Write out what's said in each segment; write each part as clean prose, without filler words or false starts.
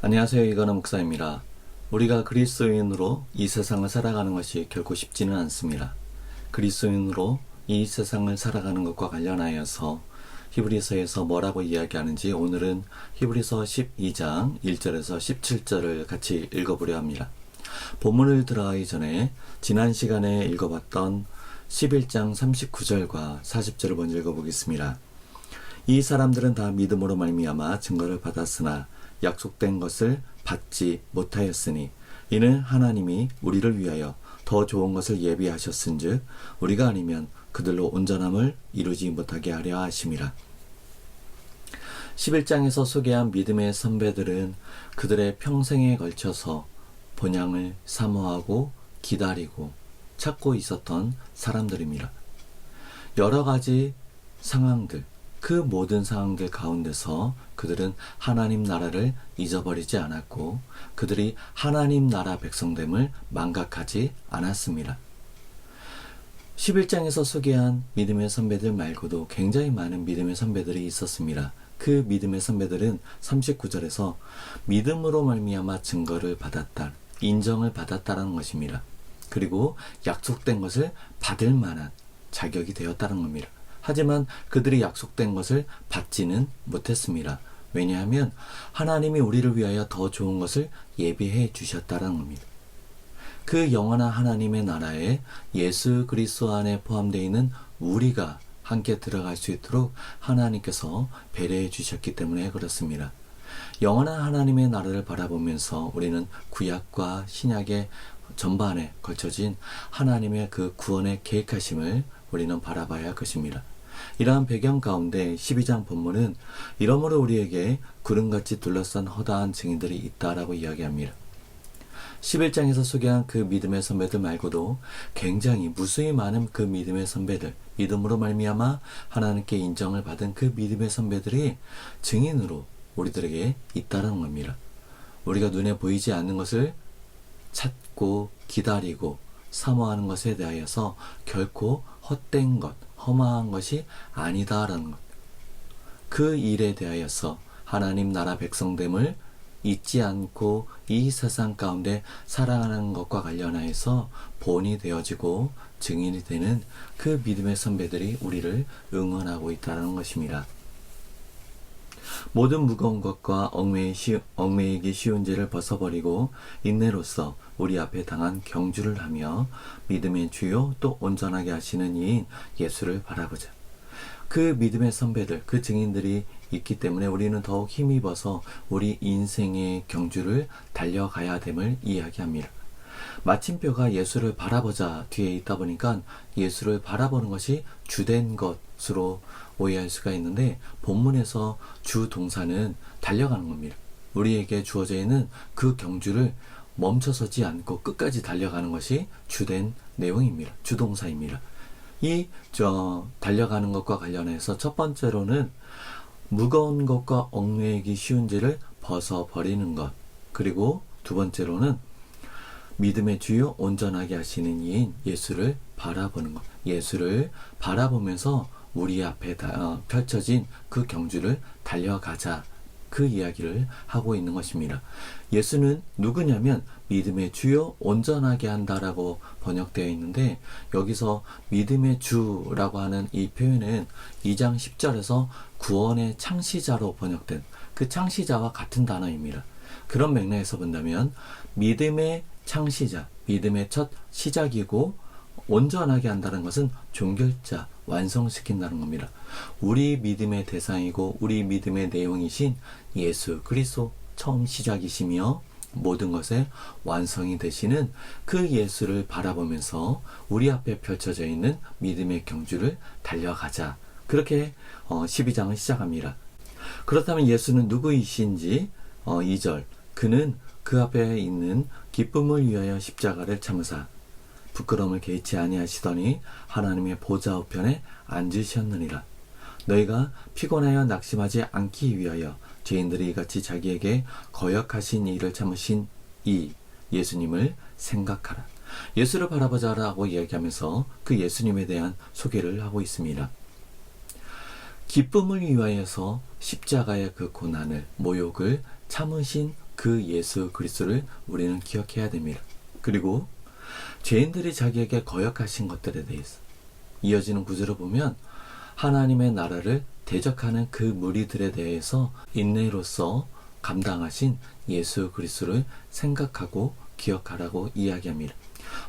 안녕하세요. 이건우 목사입니다. 우리가 그리스도인으로 이 세상을 살아가는 것이 결코 쉽지는 않습니다. 그리스도인으로 이 세상을 살아가는 것과 관련하여서 히브리서에서 뭐라고 이야기하는지 오늘은 히브리서 12장 1절에서 17절을 같이 읽어보려 합니다. 본문을 들어가기 전에 지난 시간에 읽어봤던 11장 39절과 40절을 먼저 읽어보겠습니다. 이 사람들은 다 믿음으로 말미암아 증거를 받았으나 약속된 것을 받지 못하였으니 이는 하나님이 우리를 위하여 더 좋은 것을 예비하셨은즉 우리가 아니면 그들로 온전함을 이루지 못하게 하려 하심이라. 11장에서 소개한 믿음의 선배들은 그들의 평생에 걸쳐서 본향을 사모하고 기다리고 찾고 있었던 사람들입니다. 여러 가지 상황들, 그 모든 상황들 가운데서 그들은 하나님 나라를 잊어버리지 않았고 그들이 하나님 나라 백성됨을 망각하지 않았습니다. 11장에서 소개한 믿음의 선배들 말고도 굉장히 많은 믿음의 선배들이 있었습니다. 그 믿음의 선배들은 39절에서 믿음으로 말미암아 증거를 받았다, 인정을 받았다는 것입니다. 그리고 약속된 것을 받을 만한 자격이 되었다는 겁니다. 하지만 그들이 약속된 것을 받지는 못했습니다. 왜냐하면 하나님이 우리를 위하여 더 좋은 것을 예비해 주셨다는 겁니다. 그 영원한 하나님의 나라에 예수 그리스도 안에 포함되어 있는 우리가 함께 들어갈 수 있도록 하나님께서 배려해 주셨기 때문에 그렇습니다. 영원한 하나님의 나라를 바라보면서 우리는 구약과 신약의 전반에 걸쳐진 하나님의 그 구원의 계획하심을 우리는 바라봐야 할 것입니다. 이러한 배경 가운데 12장 본문은 이러므로 우리에게 구름같이 둘러싼 허다한 증인들이 있다라고 이야기합니다. 11장에서 소개한 그 믿음의 선배들 말고도 굉장히 무수히 많은 그 믿음의 선배들, 믿음으로 말미암아 하나님께 인정을 받은 그 믿음의 선배들이 증인으로 우리들에게 있다는 겁니다. 우리가 눈에 보이지 않는 것을 찾고 기다리고 사모하는 것에 대하여서 결코 헛된 것, 허망한 것이 아니다라는 것. 그 일에 대하여서 하나님 나라 백성됨을 잊지 않고 이 세상 가운데 살아가는 것과 관련하여서 본이 되어지고 증인이 되는 그 믿음의 선배들이 우리를 응원하고 있다는 것입니다. 모든 무거운 것과 얽매이기 쉬운 죄를 벗어버리고 인내로써 우리 앞에 당한 경주를 하며 믿음의 주요 또 온전하게 하시는 이인 예수를 바라보자. 그 믿음의 선배들, 그 증인들이 있기 때문에 우리는 더욱 힘입어서 우리 인생의 경주를 달려가야 됨을 이야기합니다. 마침표가 예수를 바라보자 뒤에 있다 보니까 예수를 바라보는 것이 주된 것으로 오해할 수가 있는데 본문에서 주 동사는 달려가는 겁니다. 우리에게 주어져 있는 그 경주를 멈춰서지 않고 끝까지 달려가는 것이 주된 내용입니다. 주동사입니다. 달려가는 것과 관련해서 첫 번째로는 무거운 것과 얽매이기 쉬운 죄를 벗어버리는 것, 그리고 두 번째로는 믿음의 주요 온전하게 하시는 이인 예수를 바라보는 것. 예수를 바라보면서 우리 앞에 펼쳐진 그 경주를 달려가자. 그 이야기를 하고 있는 것입니다. 예수는 누구냐면 믿음의 주요 온전하게 한다라고 번역되어 있는데 여기서 믿음의 주라고 하는 이 표현은 2장 10절에서 구원의 창시자로 번역된 그 창시자와 같은 단어입니다. 그런 맥락에서 본다면 믿음의 창시자, 믿음의 첫 시작이고 온전하게 한다는 것은 종결자, 완성시킨다는 겁니다. 우리 믿음의 대상이고 우리 믿음의 내용이신 예수 그리스도 처음 시작이시며 모든 것의 완성이 되시는 그 예수를 바라보면서 우리 앞에 펼쳐져 있는 믿음의 경주를 달려가자. 그렇게 12장을 시작합니다. 그렇다면 예수는 누구이신지 2절 그는 그 앞에 있는 기쁨을 위하여 십자가를 참으사 부끄러움을 개의치 아니하시더니 하나님의 보좌 우편에 앉으셨느니라. 너희가 피곤하여 낙심하지 않기 위하여 죄인들이 이같이 자기에게 거역하신 일을 참으신 이 예수님을 생각하라. 예수를 바라보자라고 이야기하면서 그 예수님에 대한 소개를 하고 있습니다. 기쁨을 위하여서 십자가의 그 고난을, 모욕을 참으신 그 예수 그리스도를 우리는 기억해야 됩니다. 그리고 죄인들이 자기에게 거역하신 것들에 대해서 이어지는 구절을 보면 하나님의 나라를 대적하는 그 무리들에 대해서 인내로서 감당하신 예수 그리스도를 생각하고 기억하라고 이야기합니다.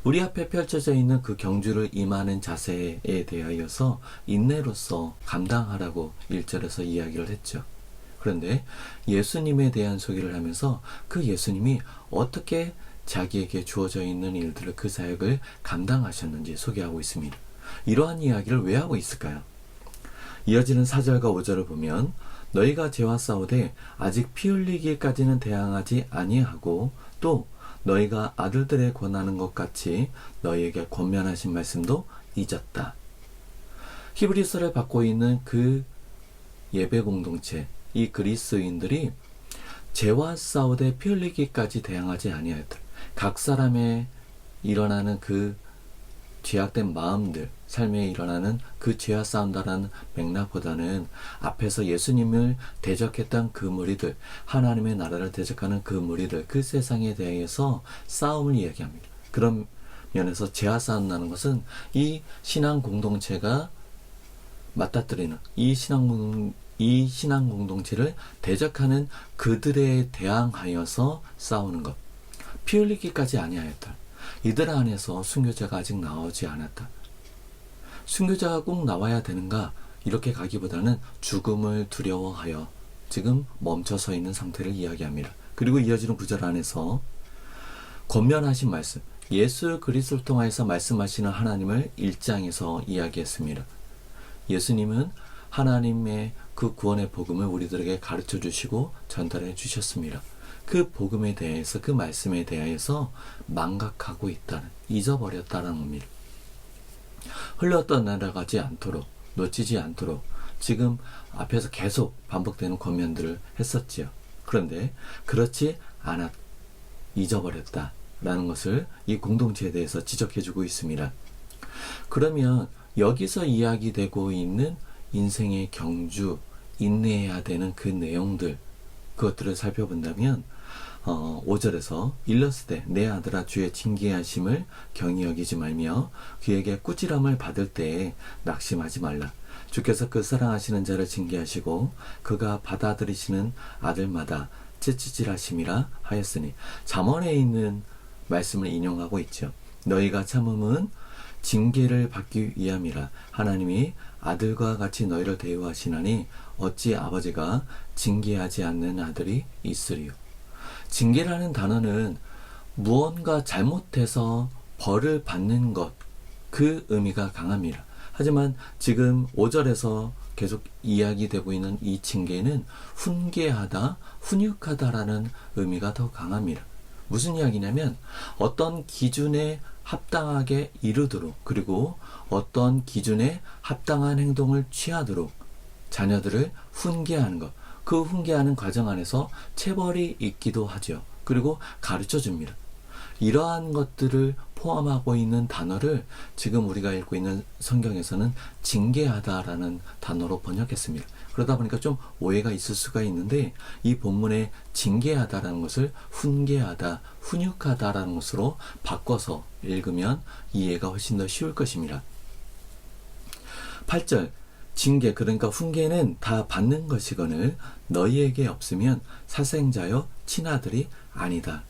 우리 앞에 펼쳐져 있는 그 경주를 임하는 자세에 대하여서 인내로서 감당하라고 1절에서 이야기를 했죠. 그런데 예수님에 대한 소개를 하면서 그 예수님이 어떻게 자기에게 주어져 있는 일들을, 그 사역을 감당하셨는지 소개하고 있습니다. 이러한 이야기를 왜 하고 있을까요? 이어지는 4절과 5절을 보면 너희가 죄와 싸우되 아직 피 흘리기까지는 대항하지 아니하고 또 너희가 아들들에 권하는 것 같이 너희에게 권면하신 말씀도 잊었다. 히브리서를 받고 있는 그 예배 공동체, 이 그리스도인들이 죄와 싸우되 피 흘리기까지 대항하지 아니하였다. 각 사람의 일어나는 그 죄악된 마음들, 삶에 일어나는 그 죄와 싸운다라는 맥락보다는 앞에서 예수님을 대적했던 그 무리들, 하나님의 나라를 대적하는 그 무리들, 그 세상에 대해서 싸움을 이야기합니다. 그런 면에서 죄와 싸운다는 것은 이 신앙 공동체가 맞닥뜨리는 이 신앙 공동체를 대적하는 그들에 대항하여서 싸우는 것. 피 흘리기까지 아니하였다. 이들 안에서 순교자가 아직 나오지 않았다. 순교자가 꼭 나와야 되는가? 이렇게 가기보다는 죽음을 두려워하여 지금 멈춰서 있는 상태를 이야기합니다. 그리고 이어지는 구절 안에서 권면하신 말씀, 예수 그리스도를 통하여서 말씀하시는 하나님을 1장에서 이야기했습니다. 예수님은 하나님의 그 구원의 복음을 우리들에게 가르쳐 주시고 전달해 주셨습니다. 그 복음에 대해서, 그 말씀에 대해서 망각하고 있다는, 잊어버렸다는 겁니다. 흘러 떠나가지 않도록, 놓치지 않도록 지금 앞에서 계속 반복되는 권면들을 했었지요. 그런데 그렇지 않았, 잊어버렸다라는 것을 이 공동체에 대해서 지적해주고 있습니다. 그러면 여기서 이야기되고 있는 인생의 경주, 인내해야 되는 그 내용들, 그것들을 살펴본다면 5절에서 일렀을 때 내 아들아 주의 징계하심을 경히 여기지 말며 그에게 꾸지람을 받을 때에 낙심하지 말라. 주께서 그 사랑하시는 자를 징계하시고 그가 받아들이시는 아들마다 찌찌질하심이라 하였으니, 잠언에 있는 말씀을 인용하고 있죠. 너희가 참음은 징계를 받기 위함이라. 하나님이 아들과 같이 너희를 대우하시나니 어찌 아버지가 징계하지 않는 아들이 있으리요. 징계라는 단어는 무언가 잘못해서 벌을 받는 것, 그 의미가 강합니다. 하지만 지금 5절에서 계속 이야기되고 있는 이 징계는 훈계하다, 훈육하다라는 의미가 더 강합니다. 무슨 이야기냐면 어떤 기준에 합당하게 이르도록, 그리고 어떤 기준에 합당한 행동을 취하도록 자녀들을 훈계하는 것, 그 훈계하는 과정 안에서 체벌이 있기도 하죠. 그리고 가르쳐 줍니다. 이러한 것들을 포함하고 있는 단어를 지금 우리가 읽고 있는 성경에서는 징계하다라는 단어로 번역했습니다. 그러다 보니까 좀 오해가 있을 수가 있는데, 이 본문의 징계하다라는 것을 훈계하다, 훈육하다라는 것으로 바꿔서 읽으면 이해가 훨씬 더 쉬울 것입니다. 8절, 징계, 그러니까 훈계는 다 받는 것이거늘 너희에게 없으면 사생자여 친아들이 아니다.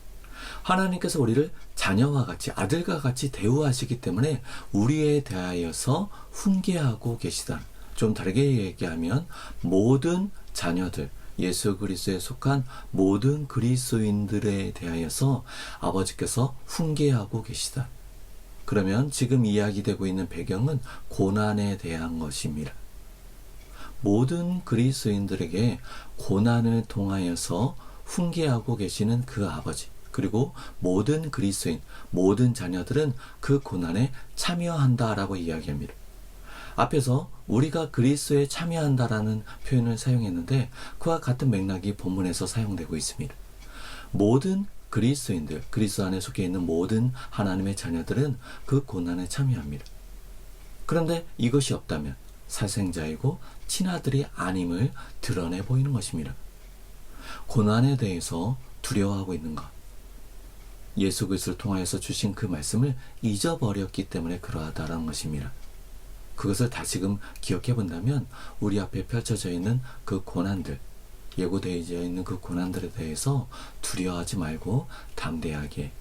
하나님께서 우리를 자녀와 같이, 아들과 같이 대우하시기 때문에 우리에 대하여서 훈계하고 계시다. 좀 다르게 얘기하면 모든 자녀들, 예수 그리스도에 속한 모든 그리스도인들에 대하여서 아버지께서 훈계하고 계시다. 그러면 지금 이야기되고 있는 배경은 고난에 대한 것입니다. 모든 그리스도인들에게 고난을 통하여서 훈계하고 계시는 그 아버지, 그리고 모든 그리스도인, 모든 자녀들은 그 고난에 참여한다라고 이야기합니다. 앞에서 우리가 그리스도에 참여한다라는 표현을 사용했는데 그와 같은 맥락이 본문에서 사용되고 있습니다. 모든 그리스도인들, 그리스도 안에 속해 있는 모든 하나님의 자녀들은 그 고난에 참여합니다. 그런데 이것이 없다면 사생자이고 친아들이 아님을 드러내 보이는 것입니다. 고난에 대해서 두려워하고 있는가? 예수 그리스도를 통하여서 주신 그 말씀을 잊어버렸기 때문에 그러하다라는 것입니다. 그것을 다시금 기억해 본다면 우리 앞에 펼쳐져 있는 그 고난들, 예고되어져 있는 그 고난들에 대해서 두려워하지 말고 담대하게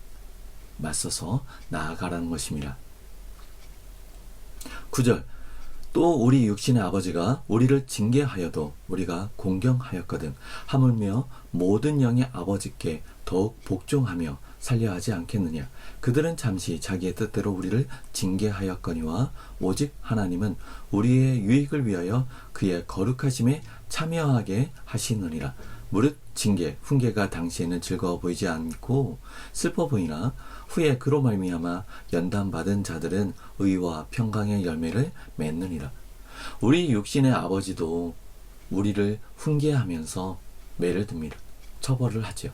맞서서 나아가라는 것입니다. 9절, 또 우리 육신의 아버지가 우리를 징계하여도 우리가 공경하였거든 하물며 모든 영의 아버지께 더욱 복종하며 살려하지 않겠느냐. 그들은 잠시 자기의 뜻대로 우리를 징계하였거니와 오직 하나님은 우리의 유익을 위하여 그의 거룩하심에 참여하게 하시느니라. 무릇 징계, 훈계가 당시에는 즐거워 보이지 않고 슬퍼 보이나 후에 그로 말미암아 연단받은 자들은 의와 평강의 열매를 맺느니라. 우리 육신의 아버지도 우리를 훈계하면서 매를 듭니다. 처벌을 하죠.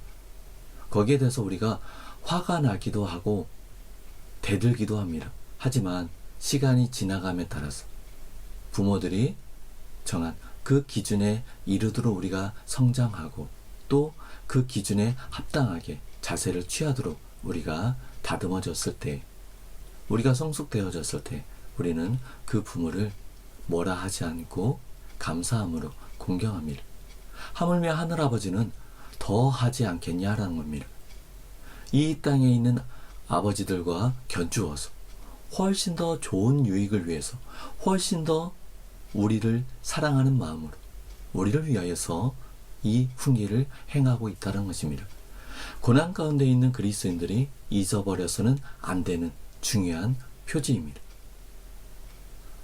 거기에 대해서 우리가 화가 나기도 하고 대들기도 합니다. 하지만 시간이 지나감에 따라서 부모들이 정한 그 기준에 이르도록 우리가 성장하고 또 그 기준에 합당하게 자세를 취하도록 우리가 다듬어졌을 때, 우리가 성숙되어졌을 때 우리는 그 부모를 뭐라 하지 않고 감사함으로 공경합니다. 하물며 하늘아버지는 더 하지 않겠냐라는 겁니다. 이 땅에 있는 아버지들과 견주어서 훨씬 더 좋은 유익을 위해서 훨씬 더 우리를 사랑하는 마음으로 우리를 위하여서 이 훈계를 행하고 있다는 것입니다. 고난 가운데 있는 그리스도인들이 잊어버려서는 안 되는 중요한 표지입니다.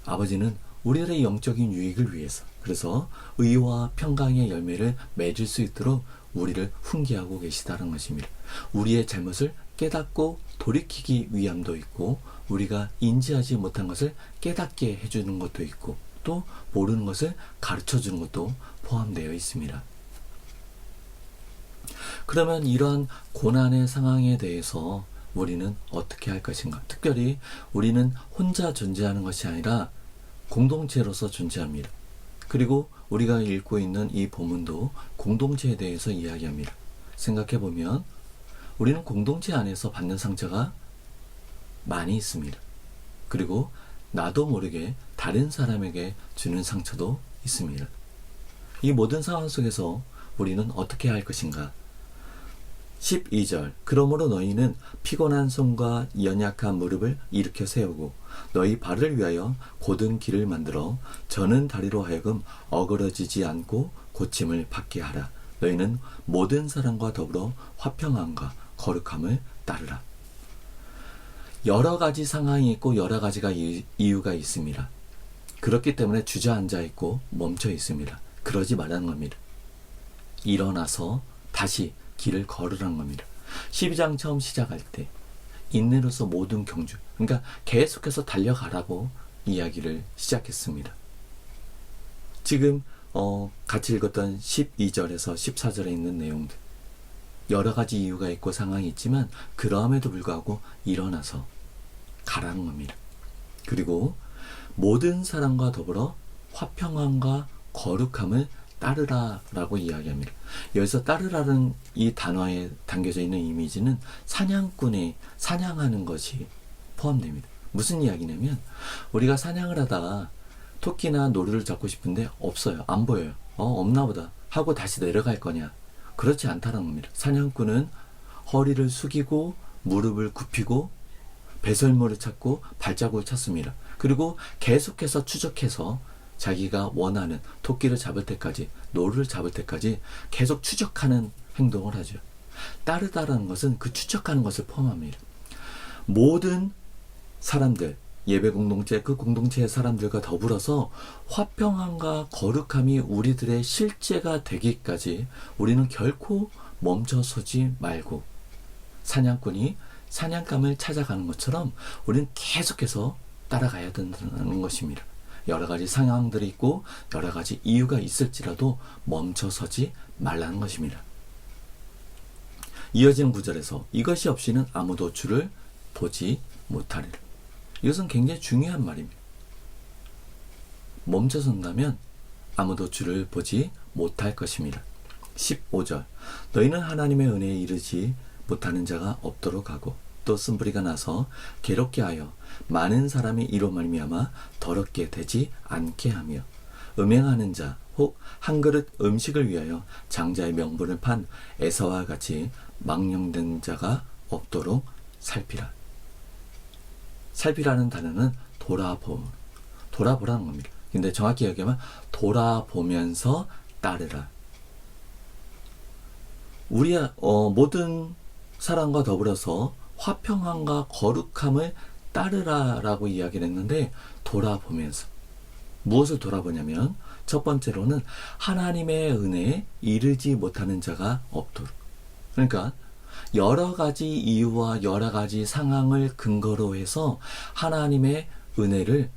아버지는 우리들의 영적인 유익을 위해서, 그래서 의와 평강의 열매를 맺을 수 있도록 우리를 훈계하고 계시다는 것입니다. 우리의 잘못을 깨닫고 돌이키기 위함도 있고, 우리가 인지하지 못한 것을 깨닫게 해주는 것도 있고, 또 모르는 것을 가르쳐주는 것도 포함되어 있습니다. 그러면 이러한 고난의 상황에 대해서 우리는 어떻게 할 것인가? 특별히 우리는 혼자 존재하는 것이 아니라 공동체로서 존재합니다. 그리고 우리가 읽고 있는 이 본문도 공동체에 대해서 이야기합니다. 생각해보면 우리는 공동체 안에서 받는 상처가 많이 있습니다. 그리고 나도 모르게 다른 사람에게 주는 상처도 있습니다. 이 모든 상황 속에서 우리는 어떻게 할 것인가? 12절, 그러므로 너희는 피곤한 손과 연약한 무릎을 일으켜 세우고 너희 발을 위하여 곧은 길을 만들어 저는 다리로 하여금 어그러지지 않고 고침을 받게 하라. 너희는 모든 사람과 더불어 화평함과 거룩함을 따르라. 여러 가지 상황이 있고 여러 가지가 이유가 있습니다. 그렇기 때문에 주저앉아 있고 멈춰 있습니다. 그러지 말라는 겁니다. 일어나서 다시 길을 걸으라는 겁니다. 12장 처음 시작할 때 인내로서 모든 경주, 그러니까 계속해서 달려가라고 이야기를 시작했습니다. 지금 같이 읽었던 12절에서 14절에 있는 내용들, 여러 가지 이유가 있고 상황이 있지만 그럼에도 불구하고 일어나서 가라는 겁니다. 그리고 모든 사람과 더불어 화평함과 거룩함을 따르라 라고 이야기합니다. 여기서 따르라는 이 단어에 담겨져 있는 이미지는 사냥꾼의 사냥하는 것이 포함됩니다. 무슨 이야기냐면 우리가 사냥을 하다가 토끼나 노루를 잡고 싶은데 없어요. 안 보여요. 없나 보다 하고 다시 내려갈 거냐? 그렇지 않다는 겁니다. 사냥꾼은 허리를 숙이고 무릎을 굽히고 배설물을 찾고 발자국을 찾습니다. 그리고 계속해서 추적해서 자기가 원하는 토끼를 잡을 때까지, 노루를 잡을 때까지 계속 추적하는 행동을 하죠. 따르다라는 것은 그 추적하는 것을 포함합니다. 모든 사람들, 예배 공동체, 그 공동체의 사람들과 더불어서 화평함과 거룩함이 우리들의 실제가 되기까지 우리는 결코 멈춰서지 말고 사냥꾼이 사냥감을 찾아가는 것처럼 우리는 계속해서 따라가야 된다는 것입니다. 여러 가지 상황들이 있고 여러 가지 이유가 있을지라도 멈춰서지 말라는 것입니다. 이어지는 구절에서 이것이 없이는 아무도 주를 보지 못하리라. 이것은 굉장히 중요한 말입니다. 멈춰선다면 아무도 주를 보지 못할 것입니다. 15절 너희는 하나님의 은혜에 이르지 못하는 자가 없도록 하고 또 쓴뿌리가 나서 괴롭게 하여 많은 사람이 이로 말미암아 더럽게 되지 않게 하며 음행하는 자 혹 한 그릇 음식을 위하여 장자의 명분을 판 에사와 같이 망령된 자가 없도록 살피라. 살피라는 단어는 돌아보라는 겁니다. 근데 정확히 얘기하면 돌아보면서 따르라. 우리 모든 사람과 더불어서 화평함과 거룩함을 따르라라고 이야기를 했는데 돌아보면서 무엇을 돌아보냐면 첫 번째로는 하나님의 은혜에 이르지 못하는 자가 없도록. 그러니까 여러 가지 이유와 여러 가지 상황을 근거로 해서 하나님의 은혜를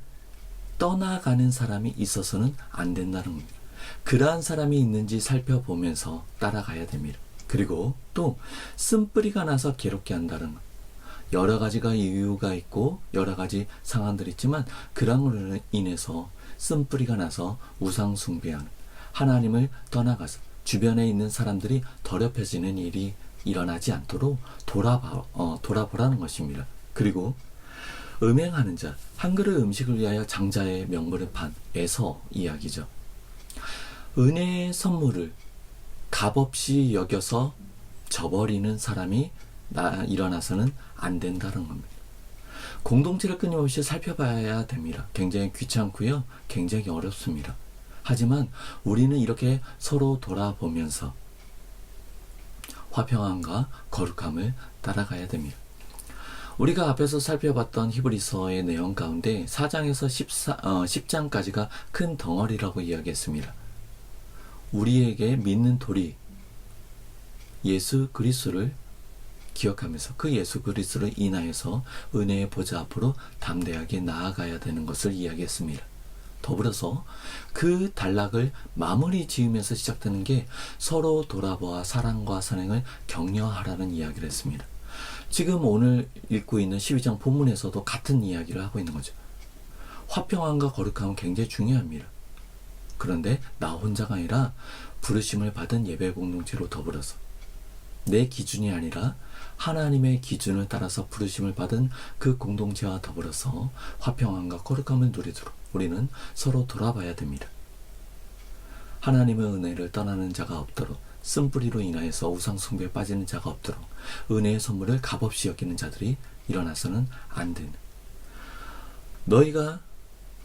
떠나가는 사람이 있어서는 안 된다는 겁니다. 그러한 사람이 있는지 살펴보면서 따라가야 됩니다. 그리고 또 쓴뿌리가 나서 괴롭게 한다는 것. 여러 가지가 이유가 있고 여러 가지 상황들이 있지만 그런 걸로 인해서 쓴뿌리가 나서 우상 숭배하는, 하나님을 떠나가서 주변에 있는 사람들이 더럽혀지는 일이 일어나지 않도록 돌아보라는 것입니다. 그리고 음행하는 자, 한 그릇 음식을 위하여 장자의 명분을 판 에서 이야기죠. 은혜의 선물을 값없이 여겨서 저버리는 사람이 일어나서는 안 된다는 겁니다. 공동체를 끊임없이 살펴봐야 됩니다. 굉장히 귀찮고요. 굉장히 어렵습니다. 하지만 우리는 이렇게 서로 돌아보면서 화평함과 거룩함을 따라가야 됩니다. 우리가 앞에서 살펴봤던 히브리서의 내용 가운데 4장에서 10장까지가 큰 덩어리라고 이야기했습니다. 우리에게 믿는 도리 예수 그리스도를 기억하면서 그 예수 그리스도를 인하여서 은혜의 보좌 앞으로 담대하게 나아가야 되는 것을 이야기했습니다. 더불어서 그 단락을 마무리 지으면서 시작되는 게 서로 돌아보아 사랑과 선행을 격려하라는 이야기를 했습니다. 지금 오늘 읽고 있는 12장 본문에서도 같은 이야기를 하고 있는 거죠. 화평함과 거룩함은 굉장히 중요합니다. 그런데 나 혼자가 아니라 부르심을 받은 예배 공동체로 더불어서 내 기준이 아니라 하나님의 기준을 따라서 부르심을 받은 그 공동체와 더불어서 화평함과 거룩함을 누리도록 우리는 서로 돌아봐야 됩니다. 하나님의 은혜를 떠나는 자가 없도록, 쓴뿌리로 인하여서 우상 숭배에 빠지는 자가 없도록 은혜의 선물을 값없이 여기는 자들이 일어나서는 안 되는, 너희가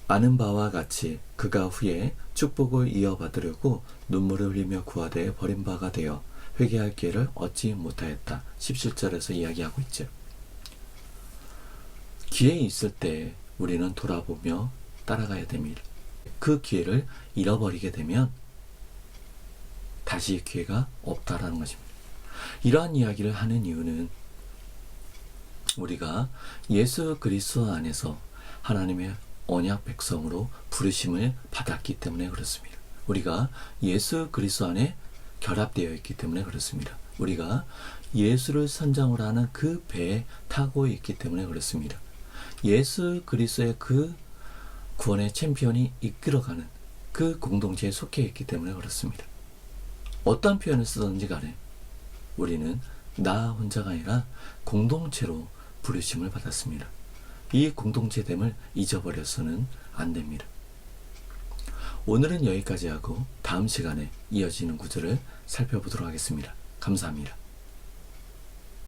아는 바와 같이 그가 후에 축복을 이어받으려고 눈물을 흘리며 구하되 버린 바가 되어 회개할 기회를 얻지 못하였다. 17절에서 이야기하고 있죠. 기회 있을 때 우리는 돌아보며 따라가야 됩니다. 그 기회를 잃어버리게 되면 다시 기회가 없다라는 것입니다. 이러한 이야기를 하는 이유는 우리가 예수 그리스도 안에서 하나님의 언약 백성으로 부르심을 받았기 때문에 그렇습니다. 우리가 예수 그리스도 안에 결합되어 있기 때문에 그렇습니다. 우리가 예수를 선장으로 하는 그 배에 타고 있기 때문에 그렇습니다. 예수 그리스도의 그 구원의 챔피언이 이끌어가는 그 공동체에 속해 있기 때문에 그렇습니다. 어떤 표현을 쓰든지 간에 우리는 나 혼자가 아니라 공동체로 부르심을 받았습니다. 이 공동체됨을 잊어버려서는 안 됩니다. 오늘은 여기까지 하고 다음 시간에 이어지는 구절을 살펴보도록 하겠습니다. 감사합니다.